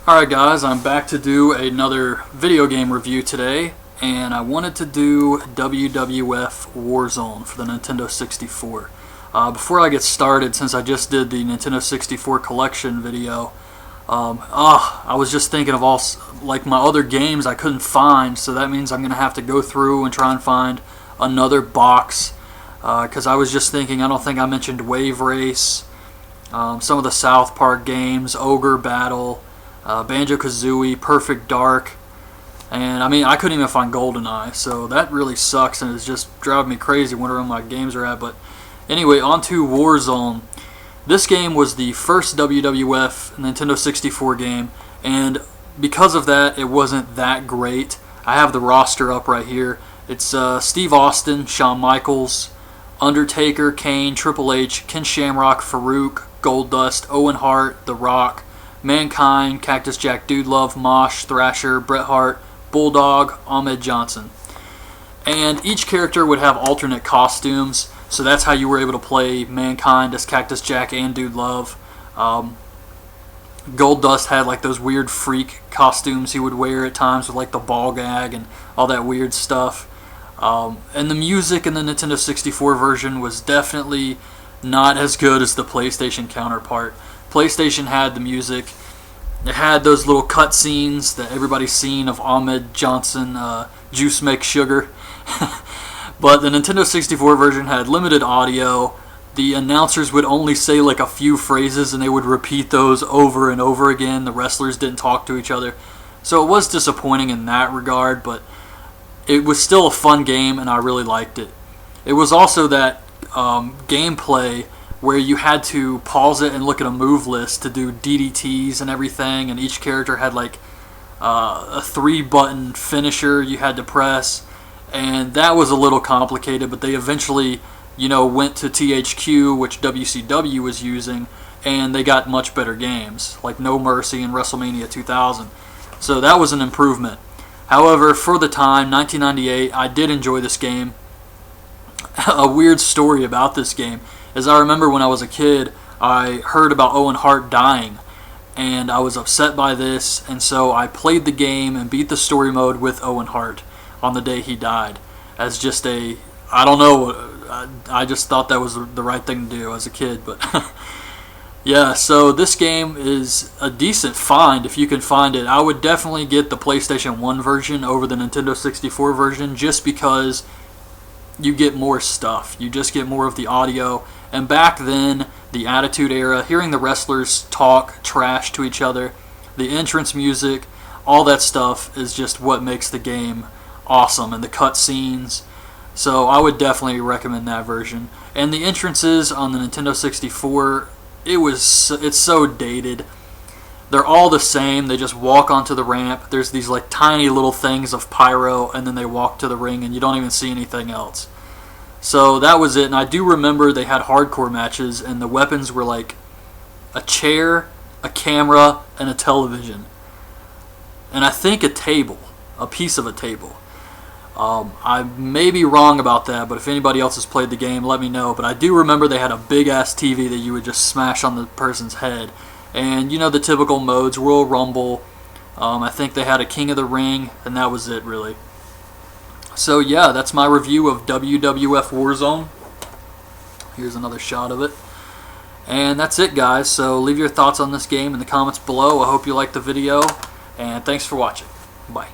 Alright guys, I'm back to do another video game review today, and I wanted to do WWF Warzone for the Nintendo 64. Before I get started, since I just did the Nintendo 64 collection video, I was just thinking of all like my other games I couldn't find, so that means I'm going to have to go through and try and find another box, because I was just thinking, I don't think I mentioned Wave Race, some of the South Park games, Ogre Battle, Banjo-Kazooie, Perfect Dark, and I mean I couldn't even find GoldenEye, so that really sucks and it's just driving me crazy wondering where my games are at. But anyway, on to Warzone. This game was the first WWF Nintendo 64 game, and because of that it wasn't that great. I have the roster up right here. It's Steve Austin, Shawn Michaels, Undertaker, Kane, Triple H, Ken Shamrock, Farouk, Goldust, Owen Hart, The Rock, Mankind, Cactus Jack Dudelove, Mosh, Thrasher, Bret Hart, Bulldog, Ahmed Johnson. And each character would have alternate costumes, so that's how you were able to play Mankind as Cactus Jack and Dudelove. Goldust had like those weird freak costumes he would wear at times with like the ball gag and all that weird stuff. And the music in the Nintendo 64 version was definitely not as good as the PlayStation counterpart. PlayStation had the music. It had those little cutscenes that everybody's seen of Ahmed Johnson, Juice Make Sugar. But the Nintendo 64 version had limited audio. The announcers would only say like a few phrases and they would repeat those over and over again. The wrestlers didn't talk to each other. So it was disappointing in that regard, but it was still a fun game and I really liked it. It was also that gameplay where you had to pause it and look at a move list to do DDTs and everything, and each character had like a 3-button finisher you had to press, and that was a little complicated, but they eventually, went to THQ, which WCW was using, and they got much better games, like No Mercy and WrestleMania 2000. So that was an improvement. However, for the time, 1998, I did enjoy this game. A weird story about this game is I remember when I was a kid, I heard about Owen Hart dying, and I was upset by this, and so I played the game and beat the story mode with Owen Hart on the day he died, as just I don't know, I just thought that was the right thing to do as a kid, but yeah, so this game is a decent find if you can find it. I would definitely get the PlayStation 1 version over the Nintendo 64 version just because you get more stuff. You just get more of the audio. And back then, the Attitude Era, hearing the wrestlers talk trash to each other, the entrance music, all that stuff is just what makes the game awesome, and the cutscenes. So I would definitely recommend that version. And the entrances on the Nintendo 64, it's so dated. They're all the same. They just walk onto the ramp. There's these like tiny little things of pyro, and then they walk to the ring, and you don't even see anything else. So that was it. And I do remember they had hardcore matches, and the weapons were like a chair, a camera, and a television, and I think a table, a piece of a table. I may be wrong about that, but if anybody else has played the game, let me know. But I do remember they had a big ass TV that you would just smash on the person's head. And the typical modes, Royal Rumble, I think they had a King of the Ring, and that was it really. So yeah, that's my review of WWF Warzone. Here's another shot of it. And that's it guys, so leave your thoughts on this game in the comments below. I hope you liked the video, and thanks for watching. Bye.